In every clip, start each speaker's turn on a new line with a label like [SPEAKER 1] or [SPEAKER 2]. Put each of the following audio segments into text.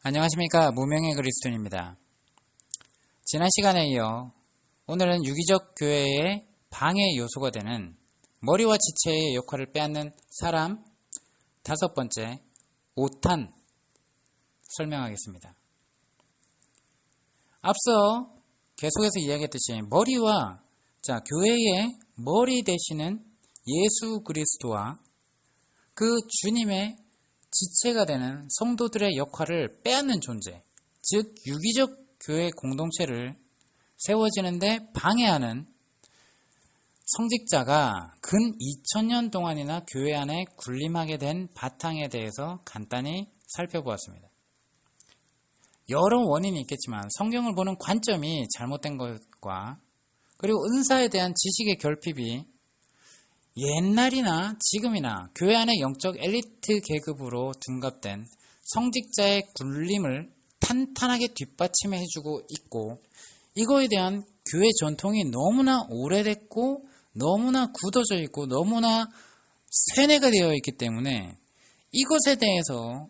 [SPEAKER 1] 안녕하십니까. 무명의 그리스도인입니다. 지난 시간에 이어 오늘은 유기적 교회의 방해 요소가 되는 머리와 지체의 역할을 빼앗는 사람 5번째 오탄 설명하겠습니다. 앞서 계속해서 이야기했듯이 머리와 교회의 머리 되시는 예수 그리스도와 그 주님의 지체가 되는 성도들의 역할을 빼앗는 존재, 즉 유기적 교회 공동체를 세워지는데 방해하는 성직자가 근 2000년 동안이나 교회 안에 군림하게 된 바탕에 대해서 간단히 살펴보았습니다. 여러 원인이 있겠지만 성경을 보는 관점이 잘못된 것과 그리고 은사에 대한 지식의 결핍이 옛날이나 지금이나 교회 안의 영적 엘리트 계급으로 둔갑된 성직자의 군림을 탄탄하게 뒷받침해주고 있고, 이거에 대한 교회 전통이 너무나 오래됐고 너무나 굳어져 있고 너무나 쇠뇌가 되어 있기 때문에 이것에 대해서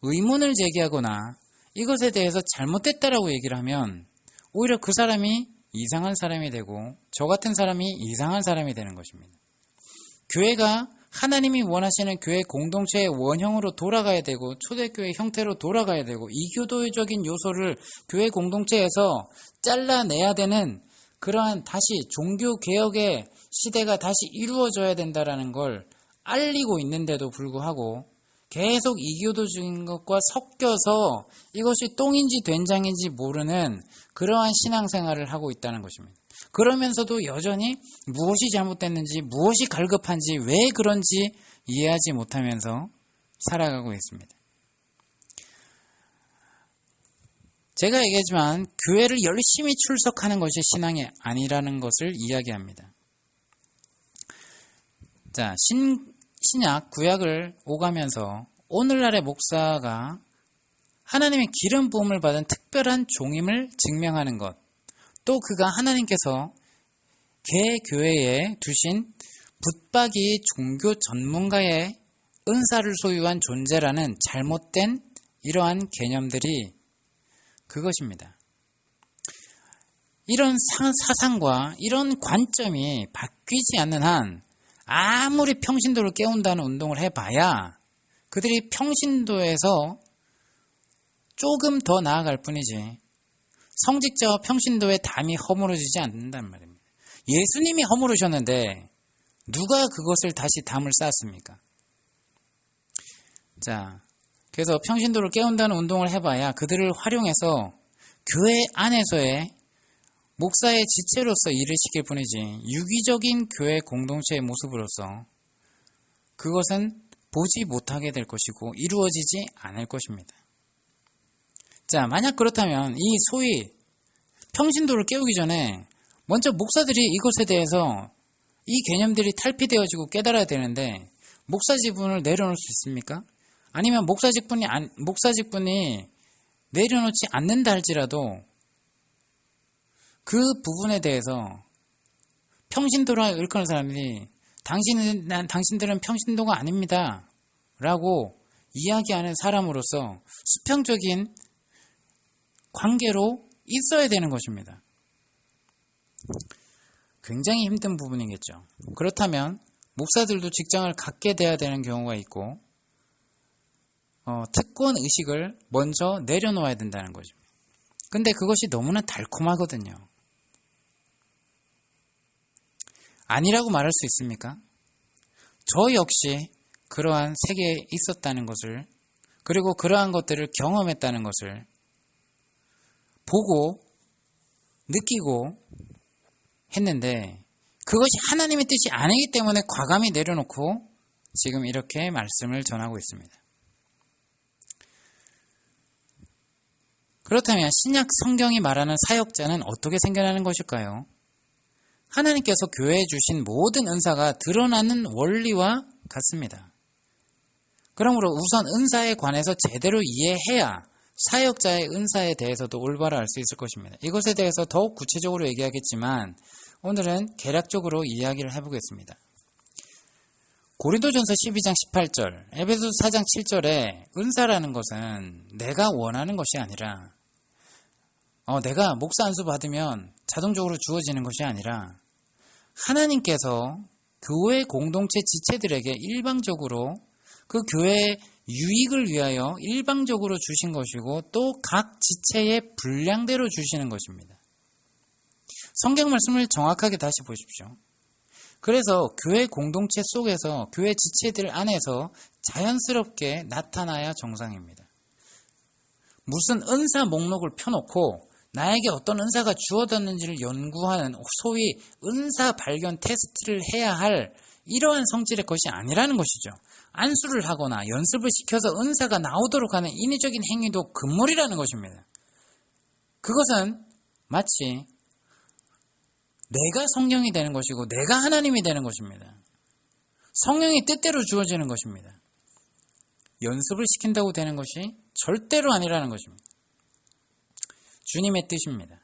[SPEAKER 1] 의문을 제기하거나 이것에 대해서 잘못됐다라고 얘기를 하면 오히려 그 사람이 이상한 사람이 되고 저 같은 사람이 이상한 사람이 되는 것입니다. 교회가 하나님이 원하시는 교회 공동체의 원형으로 돌아가야 되고 초대교회 형태로 돌아가야 되고 이교도적인 요소를 교회 공동체에서 잘라내야 되는 그러한 다시 종교개혁의 시대가 다시 이루어져야 된다는 걸 알리고 있는데도 불구하고 계속 이교도적인 것과 섞여서 이것이 똥인지 된장인지 모르는 그러한 신앙생활을 하고 있다는 것입니다. 그러면서도 여전히 무엇이 잘못됐는지, 무엇이 갈급한지, 왜 그런지 이해하지 못하면서 살아가고 있습니다. 제가 얘기했지만 교회를 열심히 출석하는 것이 신앙이 아니라는 것을 이야기합니다. 신약, 구약을 오가면서 오늘날의 목사가 하나님의 기름 부음을 받은 특별한 종임을 증명하는 것, 또 그가 하나님께서 개교회에 두신 붙박이 종교 전문가의 은사를 소유한 존재라는 잘못된 이러한 개념들이 그것입니다. 이런 사상과 이런 관점이 바뀌지 않는 한 아무리 평신도를 깨운다는 운동을 해봐야 그들이 평신도에서 조금 더 나아갈 뿐이지 성직자와 평신도의 담이 허물어지지 않는단 말입니다. 예수님이 허물으셨는데 누가 그것을 다시 담을 쌓았습니까? 그래서 평신도를 깨운다는 운동을 해봐야 그들을 활용해서 교회 안에서의 목사의 지체로서 일을 시킬 뿐이지 유기적인 교회 공동체의 모습으로서 그것은 보지 못하게 될 것이고 이루어지지 않을 것입니다. 만약 그렇다면 이 소위 평신도를 깨우기 전에 먼저 목사들이 이것에 대해서 이 개념들이 탈피되어지고 깨달아야 되는데 목사 직분을 내려놓을 수 있습니까? 아니면 목사 직분이 내려놓지 않는다 할지라도 그 부분에 대해서 평신도라 일컫는 사람들이 당신들은 평신도가 아닙니다 라고 이야기하는 사람으로서 수평적인 관계로 있어야 되는 것입니다. 굉장히 힘든 부분이겠죠. 그렇다면 목사들도 직장을 갖게 돼야 되는 경우가 있고 특권 의식을 먼저 내려놓아야 된다는 거죠. 근데 그것이 너무나 달콤하거든요. 아니라고 말할 수 있습니까? 저 역시 그러한 세계에 있었다는 것을, 그리고 그러한 것들을 경험했다는 것을 보고 느끼고 했는데 그것이 하나님의 뜻이 아니기 때문에 과감히 내려놓고 지금 이렇게 말씀을 전하고 있습니다. 그렇다면 신약 성경이 말하는 사역자는 어떻게 생겨나는 것일까요? 하나님께서 교회에 주신 모든 은사가 드러나는 원리와 같습니다. 그러므로 우선 은사에 관해서 제대로 이해해야 사역자의 은사에 대해서도 올바로 알 수 있을 것입니다. 이것에 대해서 더욱 구체적으로 얘기하겠지만 오늘은 개략적으로 이야기를 해보겠습니다. 고린도전서 12장 18절, 에베소서 4장 7절에 은사라는 것은 내가 원하는 것이 아니라 내가 목사 안수 받으면 자동적으로 주어지는 것이 아니라 하나님께서 교회 공동체 지체들에게 일방적으로 그 교회의 유익을 위하여 일방적으로 주신 것이고 또 각 지체의 분량대로 주시는 것입니다. 성경 말씀을 정확하게 다시 보십시오. 그래서 교회 공동체 속에서 교회 지체들 안에서 자연스럽게 나타나야 정상입니다. 무슨 은사 목록을 펴놓고 나에게 어떤 은사가 주어졌는지를 연구하는 소위 은사 발견 테스트를 해야 할 이러한 성질의 것이 아니라는 것이죠. 안수를 하거나 연습을 시켜서 은사가 나오도록 하는 인위적인 행위도 금물이라는 것입니다. 그것은 마치 내가 성령이 되는 것이고 내가 하나님이 되는 것입니다. 성령이 뜻대로 주어지는 것입니다. 연습을 시킨다고 되는 것이 절대로 아니라는 것입니다. 주님의 뜻입니다.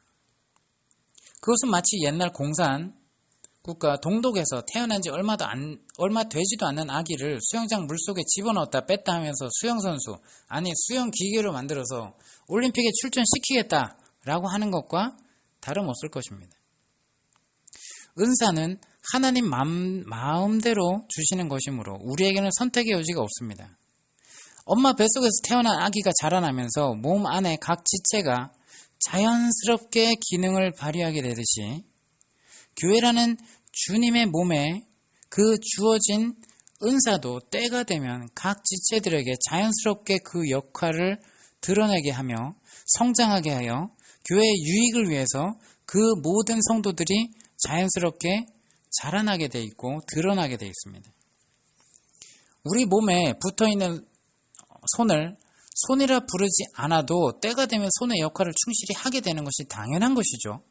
[SPEAKER 1] 그것은 마치 옛날 공산국가 동독에서 태어난 지 얼마 되지도 않는 아기를 수영장 물속에 집어넣었다 뺐다 하면서 수영선수, 아니 수영기계로 만들어서 올림픽에 출전시키겠다라고 하는 것과 다름없을 것입니다. 은사는 하나님 마음대로 주시는 것이므로 우리에게는 선택의 여지가 없습니다. 엄마 뱃속에서 태어난 아기가 자라나면서 몸 안에 각 지체가 자연스럽게 기능을 발휘하게 되듯이 교회라는 주님의 몸에 그 주어진 은사도 때가 되면 각 지체들에게 자연스럽게 그 역할을 드러내게 하며 성장하게 하여 교회의 유익을 위해서 그 모든 성도들이 자연스럽게 자라나게 돼 있고 드러나게 돼 있습니다. 우리 몸에 붙어있는 손을 손이라 부르지 않아도 때가 되면 손의 역할을 충실히 하게 되는 것이 당연한 것이죠.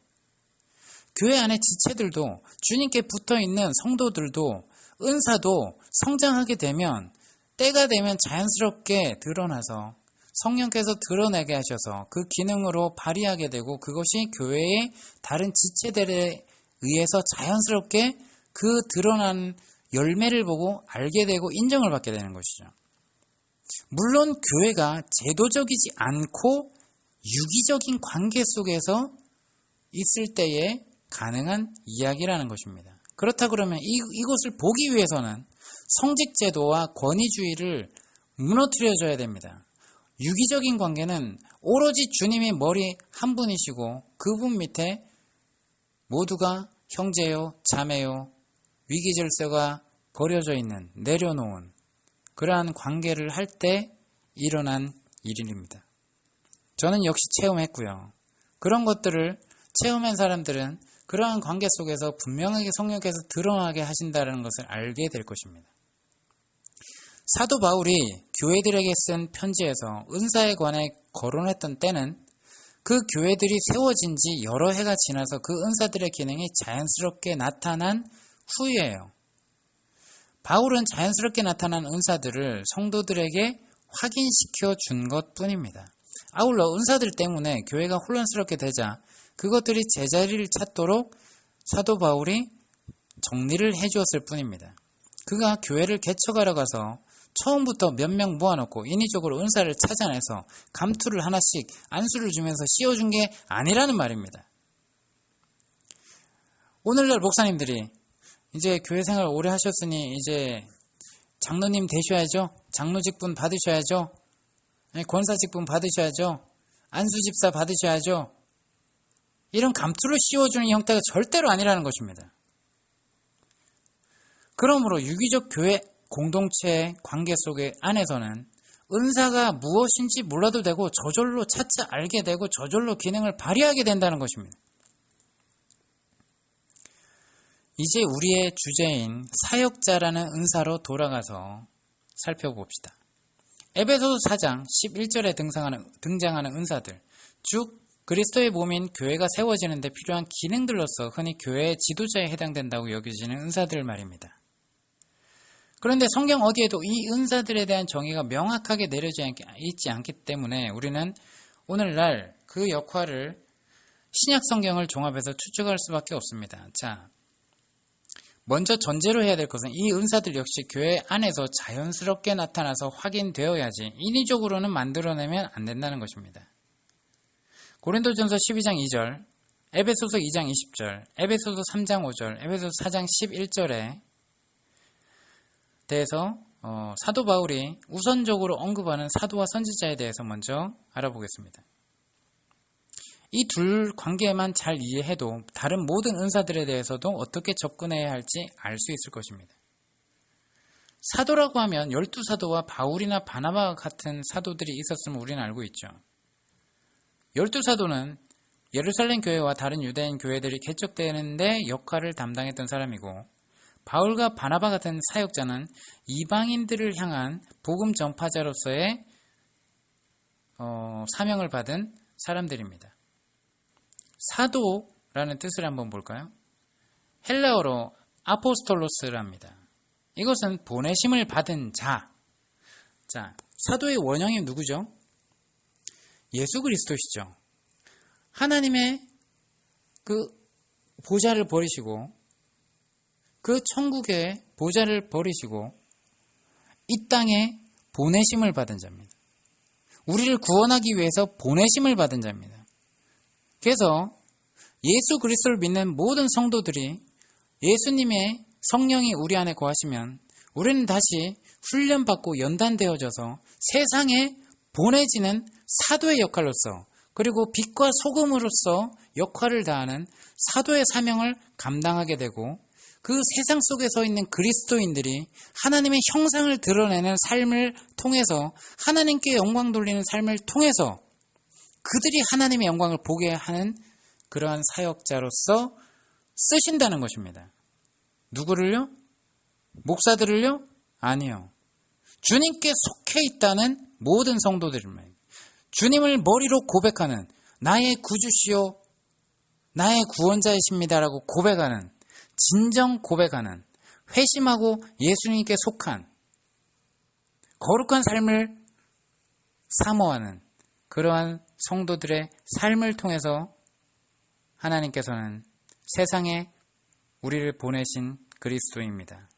[SPEAKER 1] 교회 안의 지체들도 주님께 붙어있는 성도들도 은사도 성장하게 되면 때가 되면 자연스럽게 드러나서 성령께서 드러내게 하셔서 그 기능으로 발휘하게 되고 그것이 교회의 다른 지체들에 의해서 자연스럽게 그 드러난 열매를 보고 알게 되고 인정을 받게 되는 것이죠. 물론 교회가 제도적이지 않고 유기적인 관계 속에서 있을 때에 가능한 이야기라는 것입니다. 그렇다 그러면 이것을 보기 위해서는 성직제도와 권위주의를 무너뜨려줘야 됩니다. 유기적인 관계는 오로지 주님의 머리 한 분이시고 그분 밑에 모두가 형제요, 자매요, 위기질서가 버려져 있는, 내려놓은 그러한 관계를 할 때 일어난 일입니다. 저는 역시 체험했고요. 그런 것들을 체험한 사람들은 그러한 관계 속에서 분명하게 성령께서 드러나게 하신다는 것을 알게 될 것입니다. 사도 바울이 교회들에게 쓴 편지에서 은사에 관해 거론했던 때는 그 교회들이 세워진 지 여러 해가 지나서 그 은사들의 기능이 자연스럽게 나타난 후예요. 바울은 자연스럽게 나타난 은사들을 성도들에게 확인시켜 준 것뿐입니다. 아울러 은사들 때문에 교회가 혼란스럽게 되자 그것들이 제자리를 찾도록 사도 바울이 정리를 해주었을 뿐입니다. 그가 교회를 개척하러 가서 처음부터 몇 명 모아놓고 인위적으로 은사를 찾아내서 감투를 하나씩 안수를 주면서 씌워준 게 아니라는 말입니다. 오늘날 목사님들이 이제 교회 생활 오래 하셨으니 이제 장로님 되셔야죠. 장로 직분 받으셔야죠. 권사 직분 받으셔야죠. 안수 집사 받으셔야죠. 이런 감투를 씌워주는 형태가 절대로 아니라는 것입니다. 그러므로 유기적 교회 공동체 관계 속의 안에서는 은사가 무엇인지 몰라도 되고 저절로 차차 알게 되고 저절로 기능을 발휘하게 된다는 것입니다. 이제 우리의 주제인 사역자라는 은사로 돌아가서 살펴봅시다. 에베소서 4장 11절에 등장하는 은사들, 즉 그리스도의 몸인 교회가 세워지는 데 필요한 기능들로서 흔히 교회의 지도자에 해당된다고 여겨지는 은사들 말입니다. 그런데 성경 어디에도 이 은사들에 대한 정의가 명확하게 내려져 있지 않기 때문에 우리는 오늘날 그 역할을 신약 성경을 종합해서 추측할 수밖에 없습니다. 자, 먼저 전제로 해야 될 것은 이 은사들 역시 교회 안에서 자연스럽게 나타나서 확인되어야지 인위적으로는 만들어내면 안 된다는 것입니다. 고린도전서 12장 2절, 에베소서 2장 20절, 에베소서 3장 5절, 에베소서 4장 11절에 대해서 사도 바울이 우선적으로 언급하는 사도와 선지자에 대해서 먼저 알아보겠습니다. 이 둘 관계만 잘 이해해도 다른 모든 은사들에 대해서도 어떻게 접근해야 할지 알 수 있을 것입니다. 사도라고 하면 12사도와 바울이나 바나바 같은 사도들이 있었음을 우리는 알고 있죠. 12사도는 예루살렘 교회와 다른 유대인 교회들이 개척되는데 역할을 담당했던 사람이고, 바울과 바나바 같은 사역자는 이방인들을 향한 복음 전파자로서의 사명을 받은 사람들입니다. 사도라는 뜻을 한번 볼까요? 헬라어로 아포스톨로스랍니다. 이것은 보내심을 받은 자. 자, 사도의 원형이 누구죠? 예수 그리스도시죠. 하나님의 그 보좌를 버리시고, 그 천국의 보좌를 버리시고 이 땅에 보내심을 받은 자입니다. 우리를 구원하기 위해서 보내심을 받은 자입니다. 그래서 예수 그리스도를 믿는 모든 성도들이 예수님의 성령이 우리 안에 거하시면 우리는 다시 훈련받고 연단되어져서 세상에 보내지는 사도의 역할로서, 그리고 빛과 소금으로서 역할을 다하는 사도의 사명을 감당하게 되고, 그 세상 속에 서 있는 그리스도인들이 하나님의 형상을 드러내는 삶을 통해서, 하나님께 영광 돌리는 삶을 통해서 그들이 하나님의 영광을 보게 하는 그러한 사역자로서 쓰신다는 것입니다. 누구를요? 목사들을요? 아니요. 주님께 속해 있다는 모든 성도들입니다. 주님을 머리로 고백하는, 나의 구주시요 나의 구원자이십니다라고 고백하는, 진정 고백하는, 회심하고 예수님께 속한 거룩한 삶을 사모하는 그러한 성도들의 삶을 통해서 하나님께서는 세상에 우리를 보내신 그리스도입니다.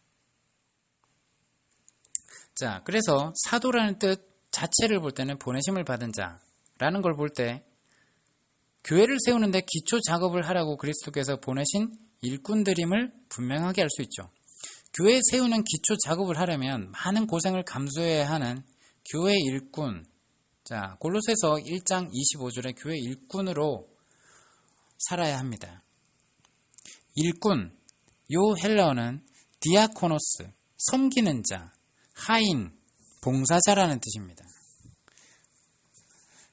[SPEAKER 1] 자, 그래서 사도라는 뜻 자체를 볼 때는 보내심을 받은 자라는 걸 볼 때, 교회를 세우는데 기초 작업을 하라고 그리스도께서 보내신 일꾼들임을 분명하게 알 수 있죠. 교회 세우는 기초 작업을 하려면 많은 고생을 감수해야 하는 교회 일꾼. 자, 골로새서 1장 25절에 교회 일꾼으로 살아야 합니다. 일꾼, 요 헬라어는 디아코노스, 섬기는 자, 하인, 봉사자라는 뜻입니다.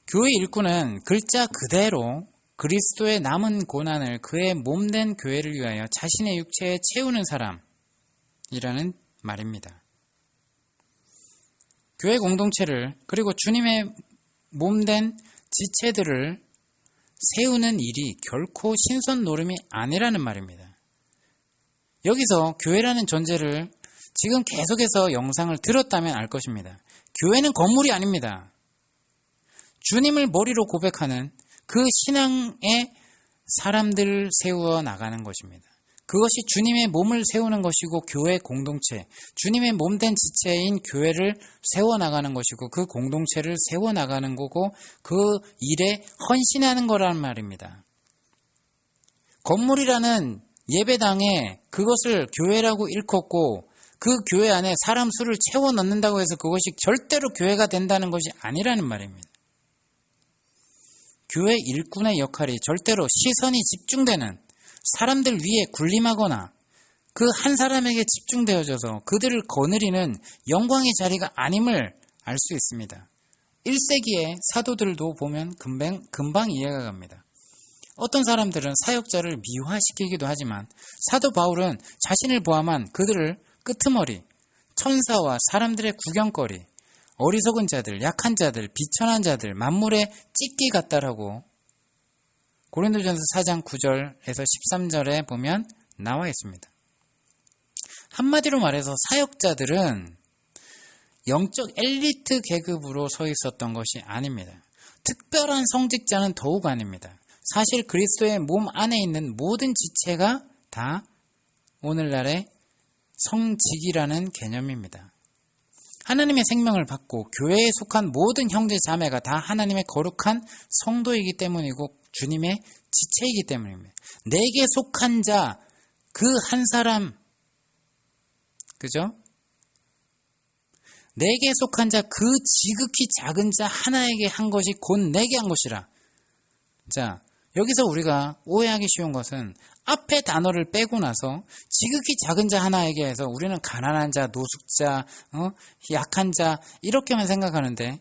[SPEAKER 1] 교회 일꾼은 글자 그대로 그리스도의 남은 고난을 그의 몸된 교회를 위하여 자신의 육체에 채우는 사람이라는 말입니다. 교회 공동체를, 그리고 주님의 몸된 지체들을 세우는 일이 결코 신선 노름이 아니라는 말입니다. 여기서 교회라는 존재를 지금 계속해서 영상을 들었다면 알 것입니다. 교회는 건물이 아닙니다. 주님을 머리로 고백하는 그 신앙의 사람들을 세워 나가는 것입니다. 그것이 주님의 몸을 세우는 것이고, 교회 공동체, 주님의 몸된 지체인 교회를 세워나가는 것이고, 그 공동체를 세워나가는 거고, 그 일에 헌신하는 거라는 말입니다. 건물이라는 예배당에 그것을 교회라고 일컫고, 그 교회 안에 사람 수를 채워 넣는다고 해서 그것이 절대로 교회가 된다는 것이 아니라는 말입니다. 교회 일꾼의 역할이 절대로 시선이 집중되는, 사람들 위에 군림하거나 그 한 사람에게 집중되어져서 그들을 거느리는 영광의 자리가 아님을 알 수 있습니다. 1세기의 사도들도 보면 금방 이해가 갑니다. 어떤 사람들은 사역자를 미화시키기도 하지만, 사도 바울은 자신을 포함한 그들을 끄트머리, 천사와 사람들의 구경거리, 어리석은 자들, 약한 자들, 비천한 자들, 만물의 찢기 같다라고 고린도전서 4장 9절에서 13절에 보면 나와 있습니다. 한마디로 말해서 사역자들은 영적 엘리트 계급으로 서 있었던 것이 아닙니다. 특별한 성직자는 더욱 아닙니다. 사실 그리스도의 몸 안에 있는 모든 지체가 다 오늘날의 성직이라는 개념입니다. 하나님의 생명을 받고 교회에 속한 모든 형제 자매가 다 하나님의 거룩한 성도이기 때문이고 주님의 지체이기 때문입니다. 내게 속한 자 그 한 사람, 그죠? 내게 속한 자 그 지극히 작은 자 하나에게 한 것이 곧 내게 한 것이라. 자, 여기서 우리가 오해하기 쉬운 것은 앞에 단어를 빼고 나서 지극히 작은 자 하나에게 해서 우리는 가난한 자, 노숙자, 약한 자 이렇게만 생각하는데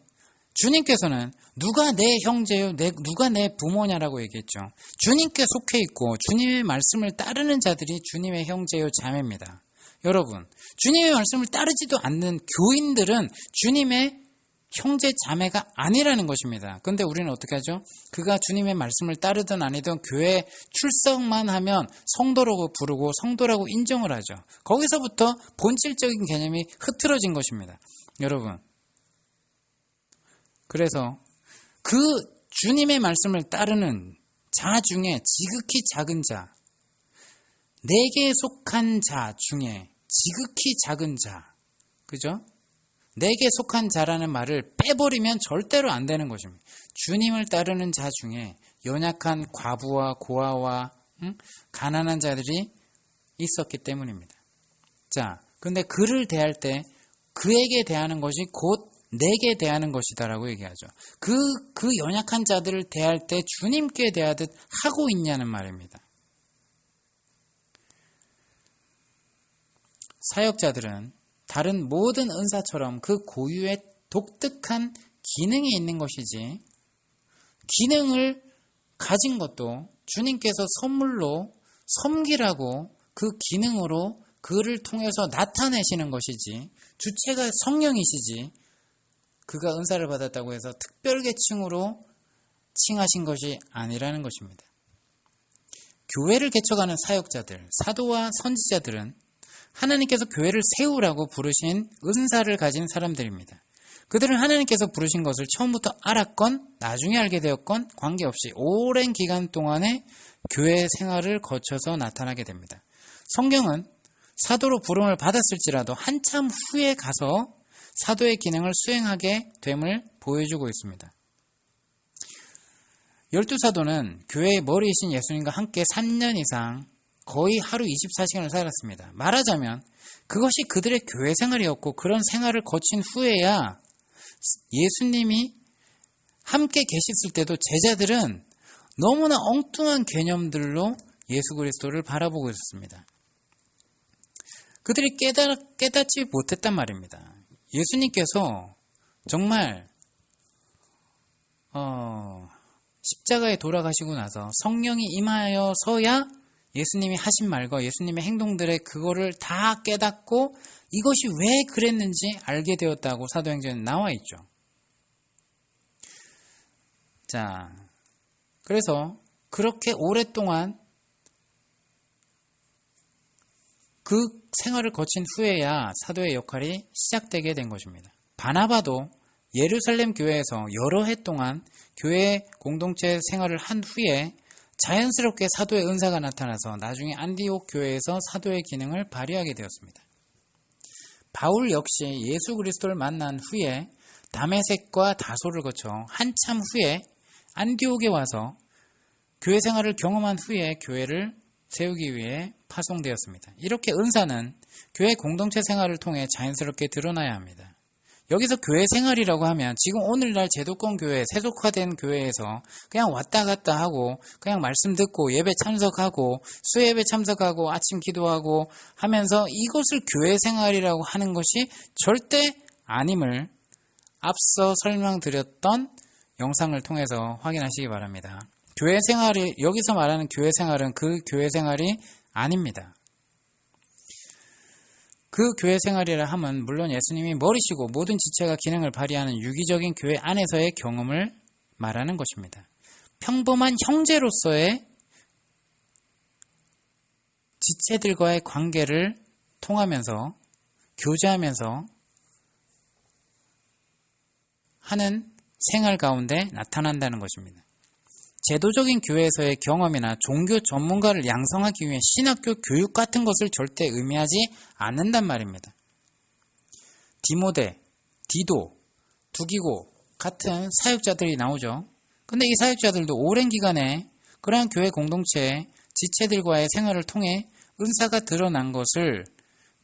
[SPEAKER 1] 주님께서는 누가 내 형제요, 누가 내 부모냐라고 얘기했죠. 주님께 속해 있고 주님의 말씀을 따르는 자들이 주님의 형제요, 자매입니다. 여러분, 주님의 말씀을 따르지도 않는 교인들은 주님의 형제 자매가 아니라는 것입니다. 그런데 우리는 어떻게 하죠? 그가 주님의 말씀을 따르든 아니든 교회 출석만 하면 성도라고 부르고 성도라고 인정을 하죠. 거기서부터 본질적인 개념이 흐트러진 것입니다. 여러분, 그래서 그 주님의 말씀을 따르는 자 중에 지극히 작은 자, 내게 속한 자 중에 지극히 작은 자, 그죠? 내게 속한 자라는 말을 빼버리면 절대로 안 되는 것입니다. 주님을 따르는 자 중에 연약한 과부와 고아와 가난한 자들이 있었기 때문입니다. 자, 근데 그를 대할 때 그에게 대하는 것이 곧 내게 대하는 것이다라고 얘기하죠. 그 연약한 자들을 대할 때 주님께 대하듯 하고 있냐는 말입니다. 사역자들은 다른 모든 은사처럼 그 고유의 독특한 기능이 있는 것이지, 기능을 가진 것도 주님께서 선물로 섬기라고 그 기능으로 그를 통해서 나타내시는 것이지, 주체가 성령이시지 그가 은사를 받았다고 해서 특별계층으로 칭하신 것이 아니라는 것입니다. 교회를 개척하는 사역자들, 사도와 선지자들은 하나님께서 교회를 세우라고 부르신 은사를 가진 사람들입니다. 그들은 하나님께서 부르신 것을 처음부터 알았건 나중에 알게 되었건 관계없이 오랜 기간 동안의 교회 생활을 거쳐서 나타나게 됩니다. 성경은 사도로 부름을 받았을지라도 한참 후에 가서 사도의 기능을 수행하게 됨을 보여주고 있습니다. 12사도는 교회의 머리이신 예수님과 함께 3년 이상 거의 하루 24시간을 살았습니다. 말하자면 그것이 그들의 교회 생활이었고, 그런 생활을 거친 후에야 예수님이 함께 계셨을 때도 제자들은 너무나 엉뚱한 개념들로 예수 그리스도를 바라보고 있었습니다. 그들이 깨닫지 못했단 말입니다. 예수님께서 정말 십자가에 돌아가시고 나서 성령이 임하여서야 예수님이 하신 말과 예수님의 행동들의 그거를 다 깨닫고 이것이 왜 그랬는지 알게 되었다고 사도행전에 나와 있죠. 자, 그래서 그렇게 오랫동안 그 생활을 거친 후에야 사도의 역할이 시작되게 된 것입니다. 바나바도 예루살렘 교회에서 여러 해 동안 교회 공동체 생활을 한 후에 자연스럽게 사도의 은사가 나타나서 나중에 안디옥 교회에서 사도의 기능을 발휘하게 되었습니다. 바울 역시 예수 그리스도를 만난 후에 다메섹과 다소를 거쳐 한참 후에 안디옥에 와서 교회 생활을 경험한 후에 교회를 세우기 위해 파송되었습니다. 이렇게 은사는 교회 공동체 생활을 통해 자연스럽게 드러나야 합니다. 여기서 교회 생활이라고 하면 지금 오늘날 제도권 교회, 세속화된 교회에서 그냥 왔다 갔다 하고 그냥 말씀 듣고 예배 참석하고 수예배 참석하고 아침 기도하고 하면서 이것을 교회 생활이라고 하는 것이 절대 아님을 앞서 설명드렸던 영상을 통해서 확인하시기 바랍니다. 교회 생활이, 여기서 말하는 교회 생활은 그 교회 생활이 아닙니다. 그 교회 생활이라 함은 물론 예수님이 머리시고 모든 지체가 기능을 발휘하는 유기적인 교회 안에서의 경험을 말하는 것입니다. 평범한 형제로서의 지체들과의 관계를 통하면서 교제하면서 하는 생활 가운데 나타난다는 것입니다. 제도적인 교회에서의 경험이나 종교 전문가를 양성하기 위해 신학교 교육 같은 것을 절대 의미하지 않는단 말입니다. 디모데, 디도, 두기고 같은 사역자들이 나오죠. 근데 이 사역자들도 오랜 기간에 그러한 교회 공동체의 지체들과의 생활을 통해 은사가 드러난 것을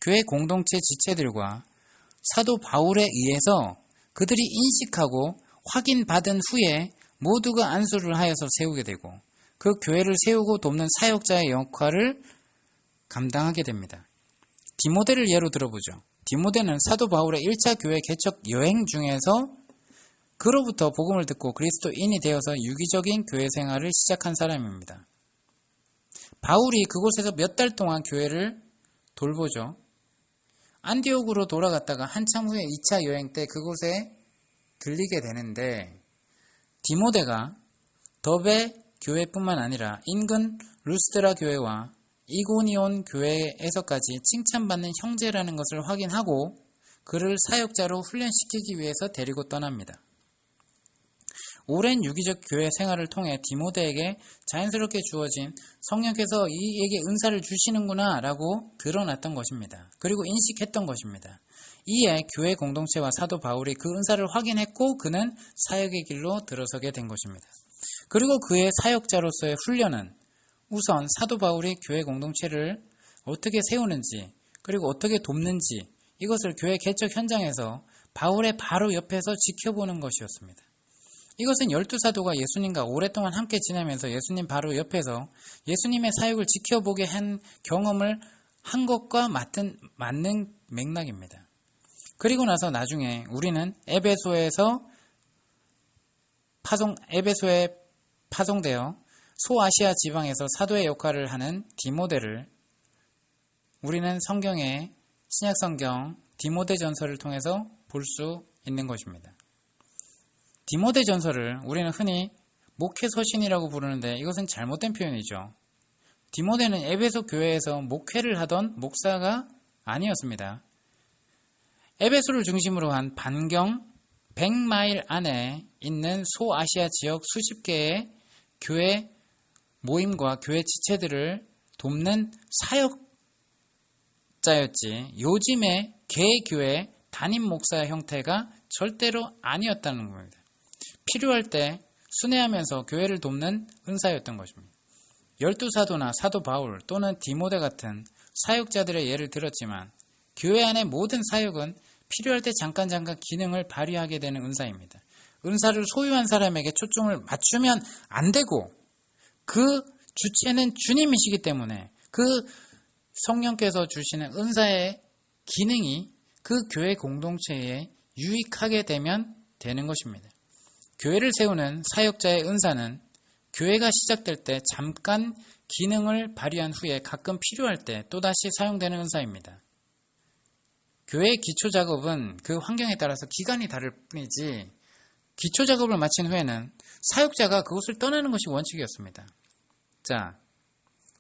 [SPEAKER 1] 교회 공동체 지체들과 사도 바울에 의해서 그들이 인식하고 확인받은 후에 모두가 안수를 하여서 세우게 되고 그 교회를 세우고 돕는 사역자의 역할을 감당하게 됩니다. 디모데를 예로 들어보죠. 디모데는 사도 바울의 1차 교회 개척 여행 중에서 그로부터 복음을 듣고 그리스도인이 되어서 유기적인 교회 생활을 시작한 사람입니다. 바울이 그곳에서 몇 달 동안 교회를 돌보죠. 안디옥으로 돌아갔다가 한참 후에 2차 여행 때 그곳에 들리게 되는데 디모데가 더베 교회뿐만 아니라 인근 루스드라 교회와 이고니온 교회에서까지 칭찬받는 형제라는 것을 확인하고 그를 사역자로 훈련시키기 위해서 데리고 떠납니다. 오랜 유기적 교회 생활을 통해 디모데에게 자연스럽게 주어진 성령께서 이에게 은사를 주시는구나 라고 드러났던 것입니다. 그리고 인식했던 것입니다. 이에 교회 공동체와 사도 바울이 그 은사를 확인했고 그는 사역의 길로 들어서게 된 것입니다. 그리고 그의 사역자로서의 훈련은 우선 사도 바울이 교회 공동체를 어떻게 세우는지 그리고 어떻게 돕는지 이것을 교회 개척 현장에서 바울의 바로 옆에서 지켜보는 것이었습니다. 이것은 12사도가 예수님과 오랫동안 함께 지내면서 예수님 바로 옆에서 예수님의 사역을 지켜보게 한 경험을 한 것과 맞는 맥락입니다. 그리고 나서 나중에 우리는 에베소에 파송되어 소아시아 지방에서 사도의 역할을 하는 디모데를 우리는 성경의 신약성경 디모데전서를 통해서 볼 수 있는 것입니다. 디모데전서를 우리는 흔히 목회서신이라고 부르는데 이것은 잘못된 표현이죠. 디모데는 에베소 교회에서 목회를 하던 목사가 아니었습니다. 에베소를 중심으로 한 반경 100마일 안에 있는 소아시아 지역 수십 개의 교회 모임과 교회 지체들을 돕는 사역자였지 요즘의 개교회 담임 목사의 형태가 절대로 아니었다는 겁니다. 필요할 때 순회하면서 교회를 돕는 은사였던 것입니다. 12사도나 사도 바울 또는 디모데 같은 사역자들의 예를 들었지만 교회 안의 모든 사역은 필요할 때 잠깐 기능을 발휘하게 되는 은사입니다. 은사를 소유한 사람에게 초점을 맞추면 안 되고 그 주체는 주님이시기 때문에 그 성령께서 주시는 은사의 기능이 그 교회 공동체에 유익하게 되면 되는 것입니다. 교회를 세우는 사역자의 은사는 교회가 시작될 때 잠깐 기능을 발휘한 후에 가끔 필요할 때 또다시 사용되는 은사입니다. 교회의 기초작업은 그 환경에 따라서 기간이 다를 뿐이지 기초작업을 마친 후에는 사역자가 그곳을 떠나는 것이 원칙이었습니다. 자,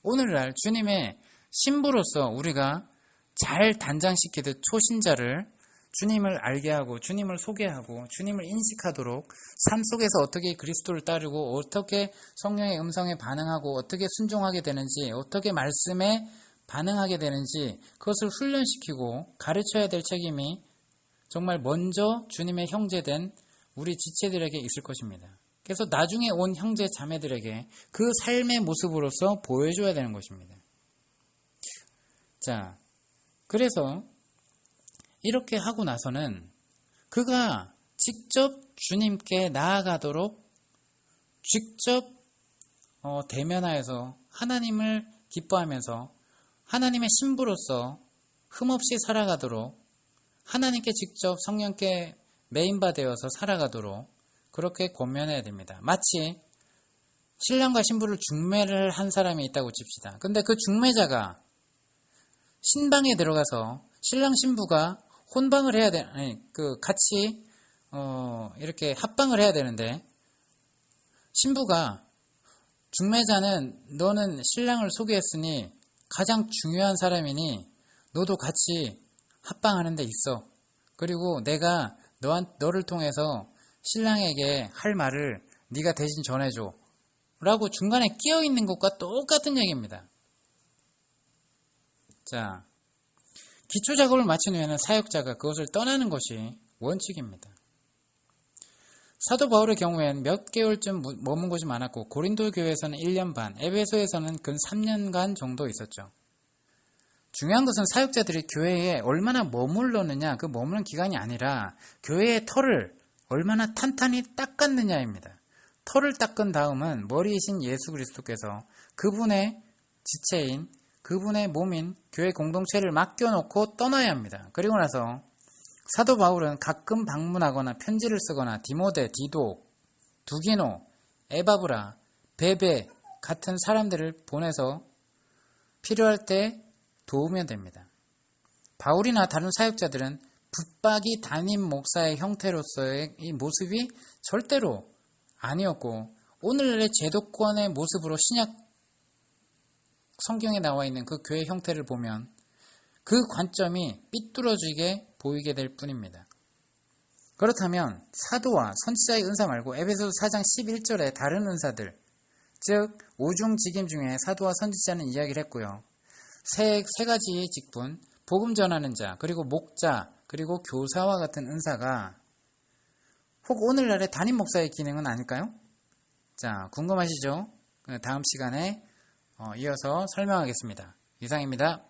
[SPEAKER 1] 오늘날 주님의 신부로서 우리가 잘 단장시키듯 초신자를 주님을 알게 하고 주님을 소개하고 주님을 인식하도록 삶 속에서 어떻게 그리스도를 따르고 어떻게 성령의 음성에 반응하고 어떻게 순종하게 되는지 어떻게 말씀에 반응하게 되는지 그것을 훈련시키고 가르쳐야 될 책임이 정말 먼저 주님의 형제된 우리 지체들에게 있을 것입니다. 그래서 나중에 온 형제 자매들에게 그 삶의 모습으로서 보여줘야 되는 것입니다. 자, 그래서 이렇게 하고 나서는 그가 직접 주님께 나아가도록 직접 대면하여서 하나님을 기뻐하면서 하나님의 신부로서 흠없이 살아가도록 하나님께 직접 성령께 메인바 되어서 살아가도록 그렇게 권면해야 됩니다. 마치 신랑과 신부를 중매를 한 사람이 있다고 칩시다. 근데 그 중매자가 신방에 들어가서 신랑 신부가 혼방을 해야 같이 이렇게 합방을 해야 되는데 신부가 중매자는 너는 신랑을 소개했으니 가장 중요한 사람이니 너도 같이 합방하는 데 있어. 그리고 내가 너를 통해서 신랑에게 할 말을 네가 대신 전해줘. 라고 중간에 끼어 있는 것과 똑같은 얘기입니다. 자, 기초 작업을 마친 후에는 사역자가 그것을 떠나는 것이 원칙입니다. 사도 바울의 경우엔 몇 개월쯤 머문 곳이 많았고 고린도 교회에서는 1년 반, 에베소에서는 근 3년간 정도 있었죠. 중요한 것은 사역자들이 교회에 얼마나 머물렀느냐, 그 머무는 기간이 아니라 교회의 털을 얼마나 탄탄히 닦았느냐입니다. 털을 닦은 다음은 머리이신 예수 그리스도께서 그분의 지체인, 그분의 몸인 교회 공동체를 맡겨놓고 떠나야 합니다. 그리고 나서 사도 바울은 가끔 방문하거나 편지를 쓰거나 디모데, 디도, 두기노, 에바브라, 베베 같은 사람들을 보내서 필요할 때 도우면 됩니다. 바울이나 다른 사역자들은 붙박이 담임 목사의 형태로서의 이 모습이 절대로 아니었고 오늘날의 제도권의 모습으로 신약 성경에 나와 있는 그 교회 형태를 보면 그 관점이 삐뚤어지게 보이게 될 뿐입니다. 그렇다면 사도와 선지자의 은사 말고 에베소서 4장 11절의 다른 은사들, 즉 오중직임 중에 사도와 선지자는 이야기를 했고요. 세 가지의 직분, 복음 전하는 자, 그리고 목자, 그리고 교사와 같은 은사가 혹 오늘날의 담임 목사의 기능은 아닐까요? 자, 궁금하시죠? 다음 시간에 이어서 설명하겠습니다. 이상입니다.